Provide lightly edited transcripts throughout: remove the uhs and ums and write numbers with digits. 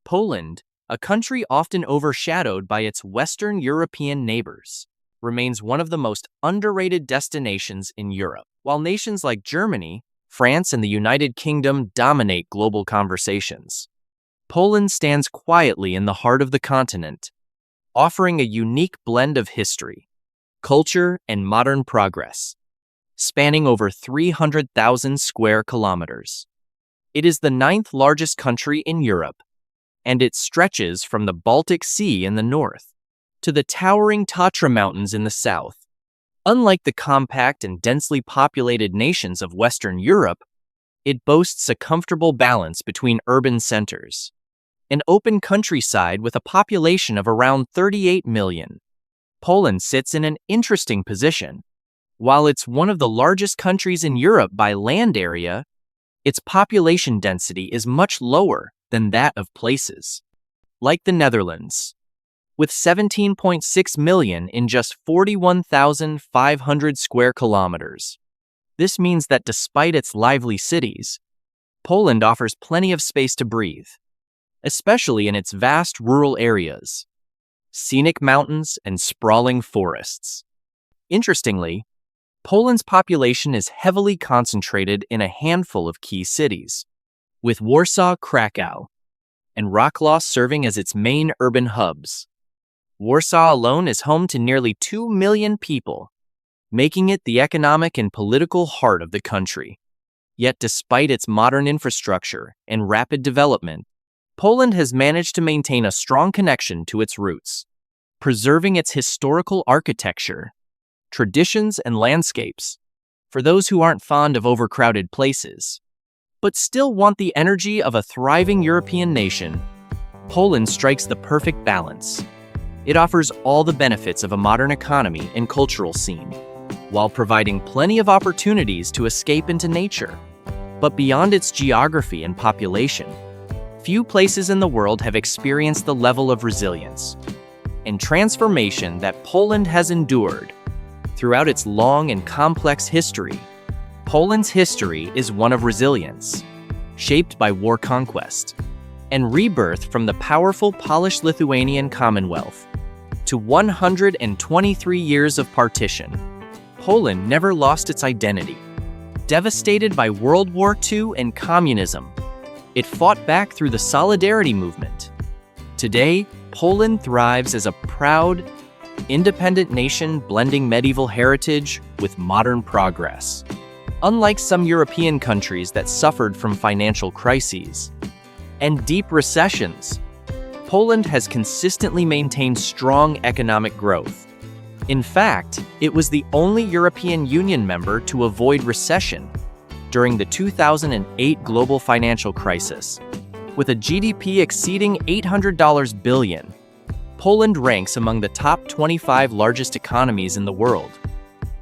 Poland, a country often overshadowed by its Western European neighbors, remains one of the most underrated destinations in Europe. While nations like Germany, France, and the United Kingdom dominate global conversations, Poland stands quietly in the heart of the continent, offering a unique blend of history, culture, and modern progress, spanning over 300,000 square kilometers. It is the ninth largest country in Europe, and it stretches from the Baltic Sea in the north to the towering Tatra Mountains in the south. Unlike the compact and densely populated nations of Western Europe, it boasts a comfortable balance between urban centers, an open countryside with a population of around 38 million. Poland sits in an interesting position. While it's one of the largest countries in Europe by land area, its population density is much lower than that of places like the Netherlands, with 17.6 million in just 41,500 square kilometers. This means that despite its lively cities, Poland offers plenty of space to breathe, especially in its vast rural areas, scenic mountains, and sprawling forests. Interestingly, Poland's population is heavily concentrated in a handful of key cities, with Warsaw, Kraków, and Wrocław serving as its main urban hubs. Warsaw alone is home to nearly 2 million people, making it the economic and political heart of the country. Yet despite its modern infrastructure and rapid development, Poland has managed to maintain a strong connection to its roots, preserving its historical architecture, traditions, and landscapes. For those who aren't fond of overcrowded places, but still want the energy of a thriving European nation, Poland strikes the perfect balance. It offers all the benefits of a modern economy and cultural scene, while providing plenty of opportunities to escape into nature. But beyond its geography and population, few places in the world have experienced the level of resilience and transformation that Poland has endured. Throughout its long and complex history, Poland's history is one of resilience, shaped by war conquest and rebirth from the powerful Polish-Lithuanian Commonwealth to 123 years of partition. Poland never lost its identity. Devastated by World War II and communism, it fought back through the Solidarity movement. Today, Poland thrives as a proud, independent nation blending medieval heritage with modern progress. Unlike some European countries that suffered from financial crises and deep recessions, Poland has consistently maintained strong economic growth. In fact, it was the only European Union member to avoid recession during the 2008 global financial crisis. With a GDP exceeding $800 billion, Poland ranks among the top 25 largest economies in the world.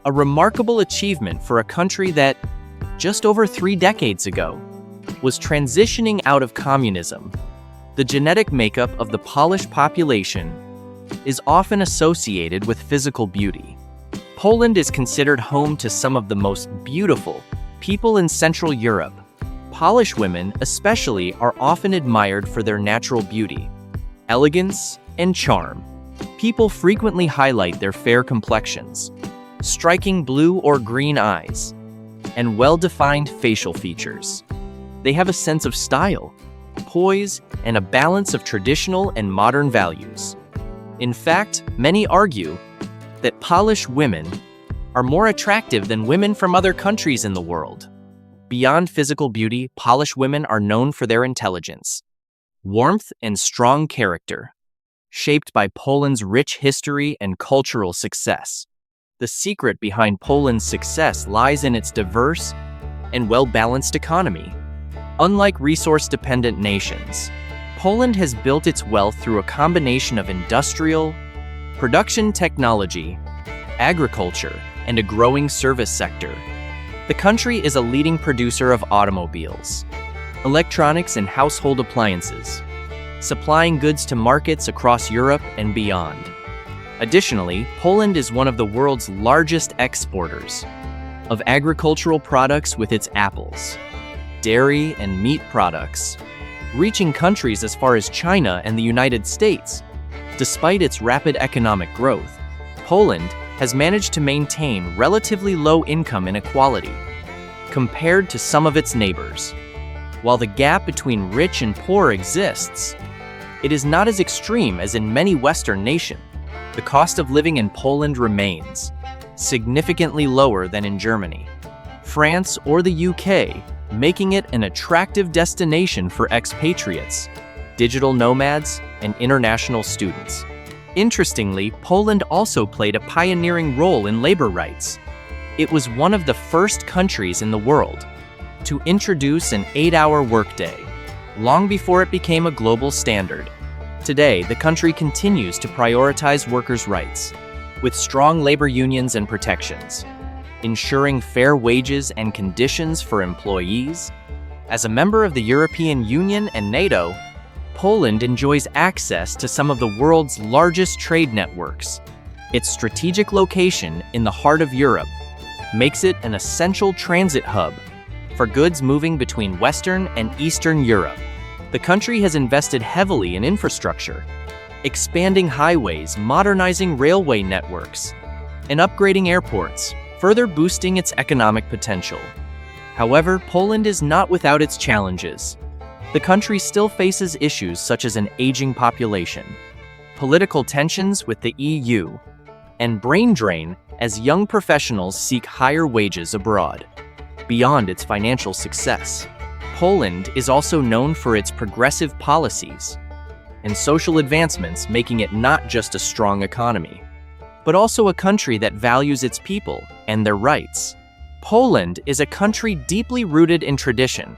A remarkable achievement for a country that, just over 3 decades ago, was transitioning out of communism. The genetic makeup of the Polish population is often associated with physical beauty. Poland is considered home to some of the most beautiful people in Central Europe. Polish women, especially, are often admired for their natural beauty, elegance, and charm. People frequently highlight their fair complexions, striking blue or green eyes, and well-defined facial features. They have a sense of style, poise, and a balance of traditional and modern values. In fact, many argue that Polish women are more attractive than women from other countries in the world. Beyond physical beauty, Polish women are known for their intelligence, warmth, and strong character, shaped by Poland's rich history and cultural success. The secret behind Poland's success lies in its diverse and well-balanced economy. Unlike resource-dependent nations, Poland has built its wealth through a combination of industrial, production technology, agriculture, and a growing service sector. The country is a leading producer of automobiles, electronics, and household appliances, supplying goods to markets across Europe and beyond. Additionally, Poland is one of the world's largest exporters of agricultural products with its apples, dairy, and meat products, reaching countries as far as China and the United States. Despite its rapid economic growth, Poland has managed to maintain relatively low income inequality compared to some of its neighbors. While the gap between rich and poor exists, it is not as extreme as in many Western nations. The cost of living in Poland remains significantly lower than in Germany, France, or the UK, making it an attractive destination for expatriates, digital nomads, and international students. Interestingly, Poland also played a pioneering role in labor rights. It was one of the first countries in the world to introduce an 8-hour workday, long before it became a global standard. Today, the country continues to prioritize workers' rights, with strong labor unions and protections, ensuring fair wages and conditions for employees. As a member of the European Union and NATO, Poland enjoys access to some of the world's largest trade networks. Its strategic location in the heart of Europe makes it an essential transit hub for goods moving between Western and Eastern Europe. The country has invested heavily in infrastructure, expanding highways, modernizing railway networks, and upgrading airports, further boosting its economic potential. However, Poland is not without its challenges. The country still faces issues such as an aging population, political tensions with the EU, and brain drain as young professionals seek higher wages abroad. Beyond its financial success, Poland is also known for its progressive policies and social advancements, making it not just a strong economy, but also a country that values its people and their rights. Poland is a country deeply rooted in tradition,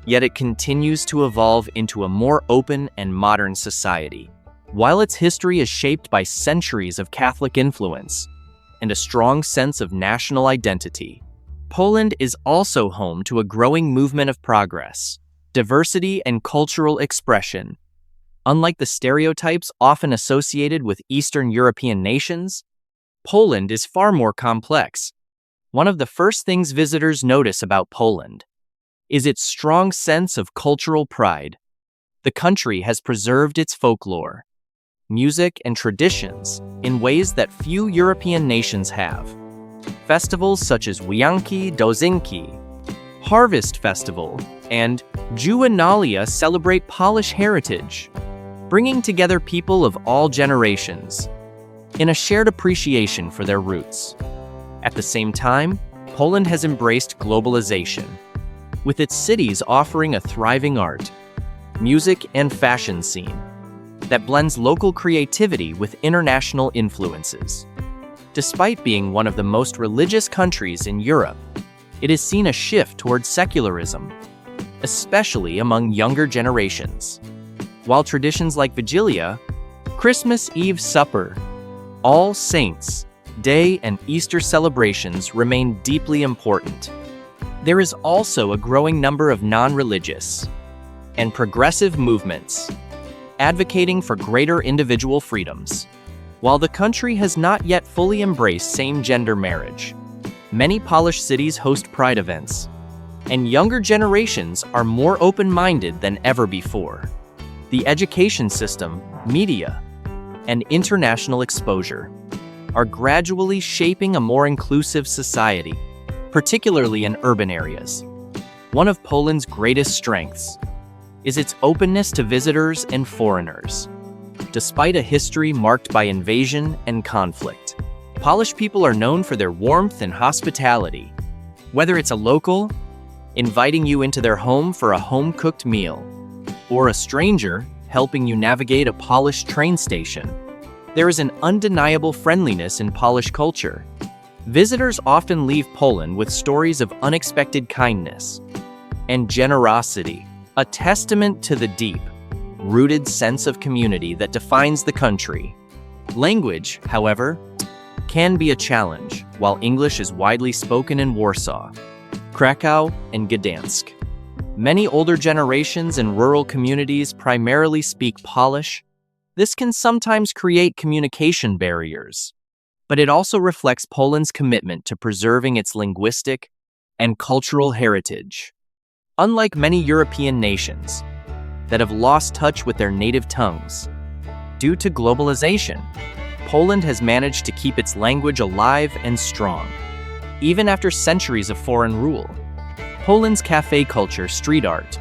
yet it continues to evolve into a more open and modern society. While its history is shaped by centuries of Catholic influence and a strong sense of national identity, Poland is also home to a growing movement of progress, diversity, and cultural expression. Unlike the stereotypes often associated with Eastern European nations, Poland is far more complex. One of the first things visitors notice about Poland is its strong sense of cultural pride. The country has preserved its folklore, music, and traditions in ways that few European nations have. Festivals such as Wianki Dozinki, Harvest Festival, and Juvenalia celebrate Polish heritage, bringing together people of all generations in a shared appreciation for their roots. At the same time, Poland has embraced globalization, with its cities offering a thriving art, music, and fashion scene that blends local creativity with international influences. Despite being one of the most religious countries in Europe, it has seen a shift towards secularism, especially among younger generations. While traditions like Vigilia, Christmas Eve supper, All Saints' Day, and Easter celebrations remain deeply important, there is also a growing number of non-religious and progressive movements advocating for greater individual freedoms. While the country has not yet fully embraced same-gender marriage, many Polish cities host pride events, and younger generations are more open-minded than ever before. The education system, media, and international exposure are gradually shaping a more inclusive society, particularly in urban areas. One of Poland's greatest strengths is its openness to visitors and foreigners. Despite a history marked by invasion and conflict, Polish people are known for their warmth and hospitality. Whether it's a local inviting you into their home for a home-cooked meal, or a stranger helping you navigate a Polish train station, there is an undeniable friendliness in Polish culture. Visitors often leave Poland with stories of unexpected kindness and generosity, a testament to the deep-rooted sense of community that defines the country. Language, however, can be a challenge. While English is widely spoken in Warsaw, Kraków, and Gdansk, many older generations in rural communities primarily speak Polish. This can sometimes create communication barriers, but it also reflects Poland's commitment to preserving its linguistic and cultural heritage. Unlike many European nations, that have lost touch with their native tongues. Due to globalization, Poland has managed to keep its language alive and strong, even after centuries of foreign rule. Poland's cafe culture, street art,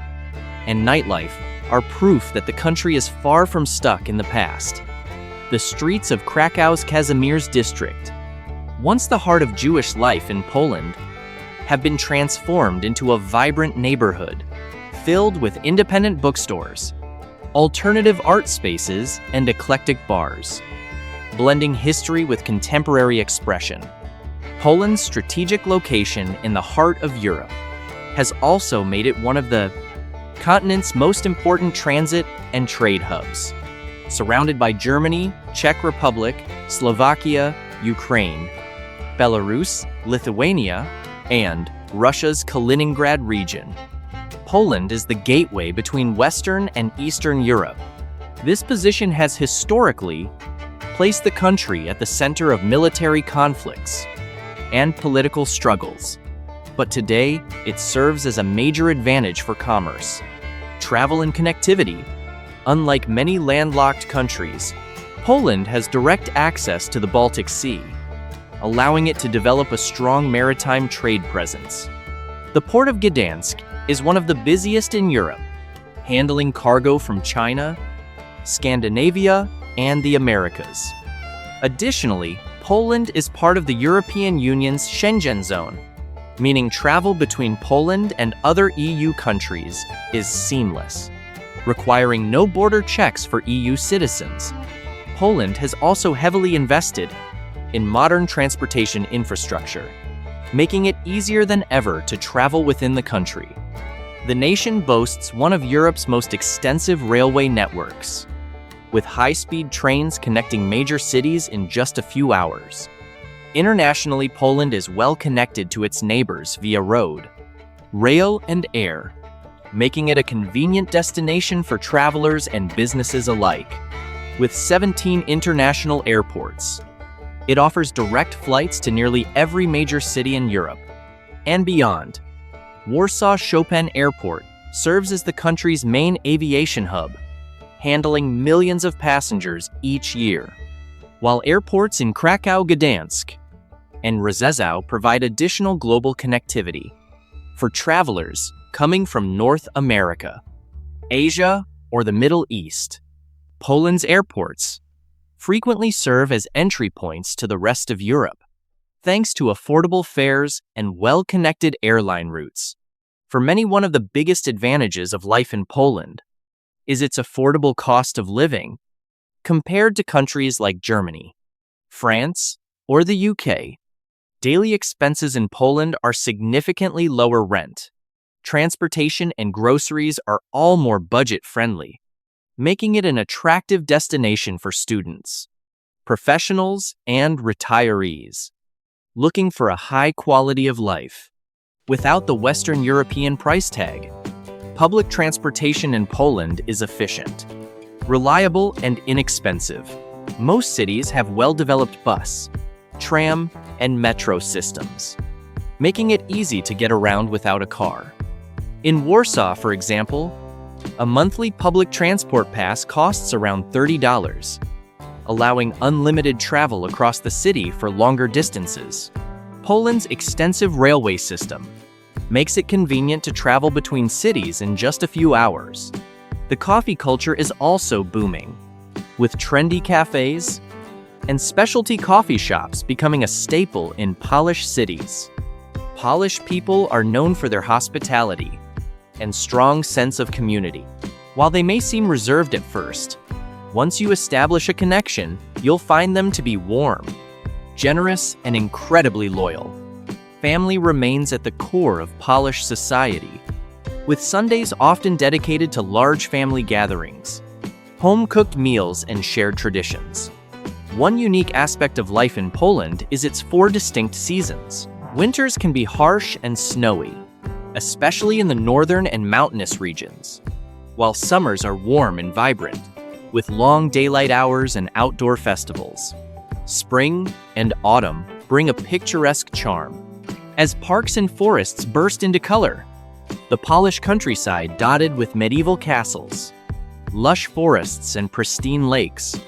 and nightlife are proof that the country is far from stuck in the past. The streets of Krakow's Kazimierz district, once the heart of Jewish life in Poland, have been transformed into a vibrant neighborhood filled with independent bookstores, alternative art spaces, and eclectic bars, blending history with contemporary expression. Poland's strategic location in the heart of Europe has also made it one of the continent's most important transit and trade hubs. Surrounded by Germany, Czech Republic, Slovakia, Ukraine, Belarus, Lithuania, and Russia's Kaliningrad region, Poland is the gateway between Western and Eastern Europe. This position has historically placed the country at the center of military conflicts and political struggles. But today, it serves as a major advantage for commerce, travel, and connectivity. Unlike many landlocked countries, Poland has direct access to the Baltic Sea, allowing it to develop a strong maritime trade presence. The port of Gdansk is one of the busiest in Europe, handling cargo from China, Scandinavia, and the Americas. Additionally, Poland is part of the European Union's Schengen zone, meaning travel between Poland and other EU countries is seamless, requiring no border checks for EU citizens. Poland has also heavily invested in modern transportation infrastructure, making it easier than ever to travel within the country. The nation boasts one of Europe's most extensive railway networks, with high-speed trains connecting major cities in just a few hours. Internationally, Poland is well connected to its neighbors via road, rail, and air, making it a convenient destination for travelers and businesses alike. With 17 international airports, it offers direct flights to nearly every major city in Europe and beyond. Warsaw Chopin Airport serves as the country's main aviation hub, handling millions of passengers each year, while airports in Kraków, Gdansk, and Rzeszów provide additional global connectivity for travelers coming from North America, Asia, or the Middle East. Poland's airports frequently serve as entry points to the rest of Europe, thanks to affordable fares and well-connected airline routes. For many, one of the biggest advantages of life in Poland is its affordable cost of living compared to countries like Germany, France, or the UK. Daily expenses in Poland are significantly lower. Rent, transportation, and groceries are all more budget-friendly, making it an attractive destination for students, professionals, and retirees looking for a high quality of life. Without the Western European price tag, public transportation in Poland is efficient, reliable, and inexpensive. Most cities have well-developed bus, tram, and metro systems, making it easy to get around without a car. In Warsaw, for example, a monthly public transport pass costs around $30, allowing unlimited travel across the city for longer distances. Poland's extensive railway system makes it convenient to travel between cities in just a few hours. The coffee culture is also booming, with trendy cafes and specialty coffee shops becoming a staple in Polish cities. Polish people are known for their hospitality and strong sense of community. While they may seem reserved at first, once you establish a connection, you'll find them to be warm, generous, and incredibly loyal. Family remains at the core of Polish society, with Sundays often dedicated to large family gatherings, home-cooked meals, and shared traditions. One unique aspect of life in Poland is its 4 distinct seasons. Winters can be harsh and snowy, especially in the northern and mountainous regions, while summers are warm and vibrant, with long daylight hours and outdoor festivals. Spring and autumn bring a picturesque charm, as parks and forests burst into color. The Polish countryside, dotted with medieval castles, lush forests, and pristine lakes,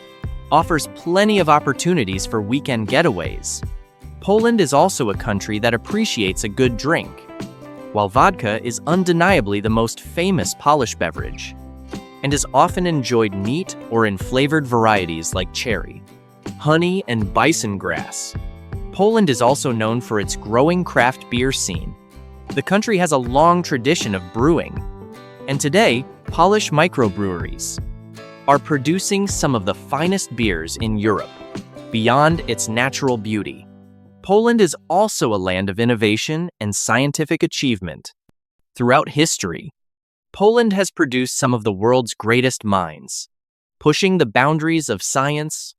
offers plenty of opportunities for weekend getaways. Poland is also a country that appreciates a good drink. While vodka is undeniably the most famous Polish beverage, and is often enjoyed neat or in flavored varieties like cherry, honey, and bison grass. Poland is also known for its growing craft beer scene. The country has a long tradition of brewing, and today, Polish microbreweries are producing some of the finest beers in Europe, beyond its natural beauty. Poland is also a land of innovation and scientific achievement. Throughout history, Poland has produced some of the world's greatest minds, pushing the boundaries of science,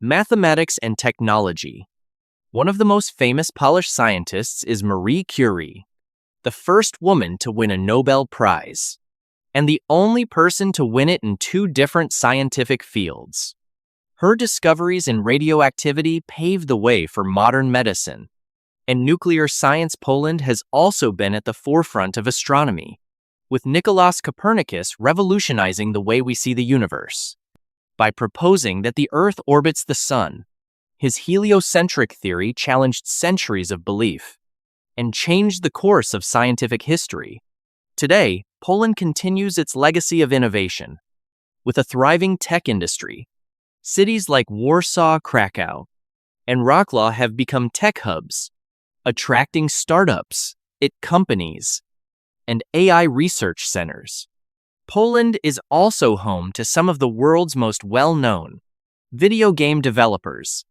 mathematics, and technology. One of the most famous Polish scientists is Marie Curie, the first woman to win a Nobel Prize, and the only person to win it in 2 different scientific fields. Her discoveries in radioactivity paved the way for modern medicine, and nuclear science. Poland has also been at the forefront of astronomy, with Nicolaus Copernicus revolutionizing the way we see the universe. By proposing that the Earth orbits the Sun, his heliocentric theory challenged centuries of belief and changed the course of scientific history. Today, Poland continues its legacy of innovation. With a thriving tech industry, cities like Warsaw, Kraków, and Wrocław have become tech hubs, attracting startups, companies, and AI research centers. Poland is also home to some of the world's most well-known video game developers,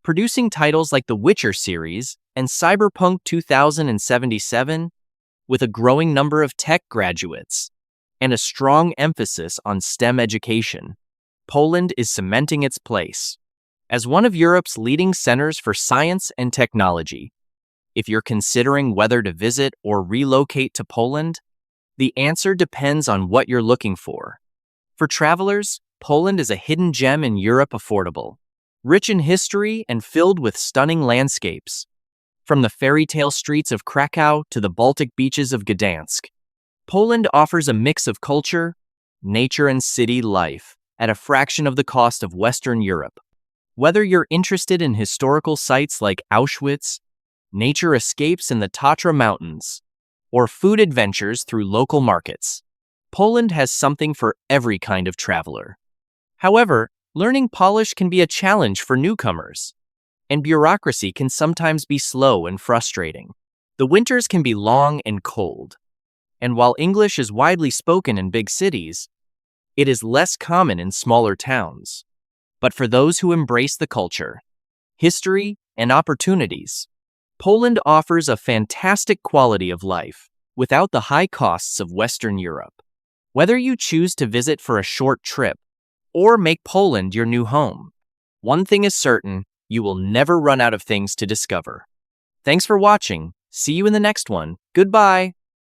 producing titles like the Witcher series and Cyberpunk 2077, with a growing number of tech graduates and a strong emphasis on STEM education. Poland is cementing its place as one of Europe's leading centers for science and technology. If you're considering whether to visit or relocate to Poland, the answer depends on what you're looking for. For travelers, Poland is a hidden gem in Europe, affordable, rich in history, and filled with stunning landscapes. From the fairy tale streets of Kraków to the Baltic beaches of Gdansk, Poland offers a mix of culture, nature, and city life at a fraction of the cost of Western Europe. Whether you're interested in historical sites like Auschwitz, nature escapes in the Tatra Mountains, or food adventures through local markets, Poland has something for every kind of traveler. However, learning Polish can be a challenge for newcomers, and bureaucracy can sometimes be slow and frustrating. The winters can be long and cold, and while English is widely spoken in big cities, it is less common in smaller towns. But for those who embrace the culture, history, and opportunities, Poland offers a fantastic quality of life without the high costs of Western Europe. Whether you choose to visit for a short trip or make Poland your new home, one thing is certain: you will never run out of things to discover. Thanks for watching. See you in the next one. Goodbye.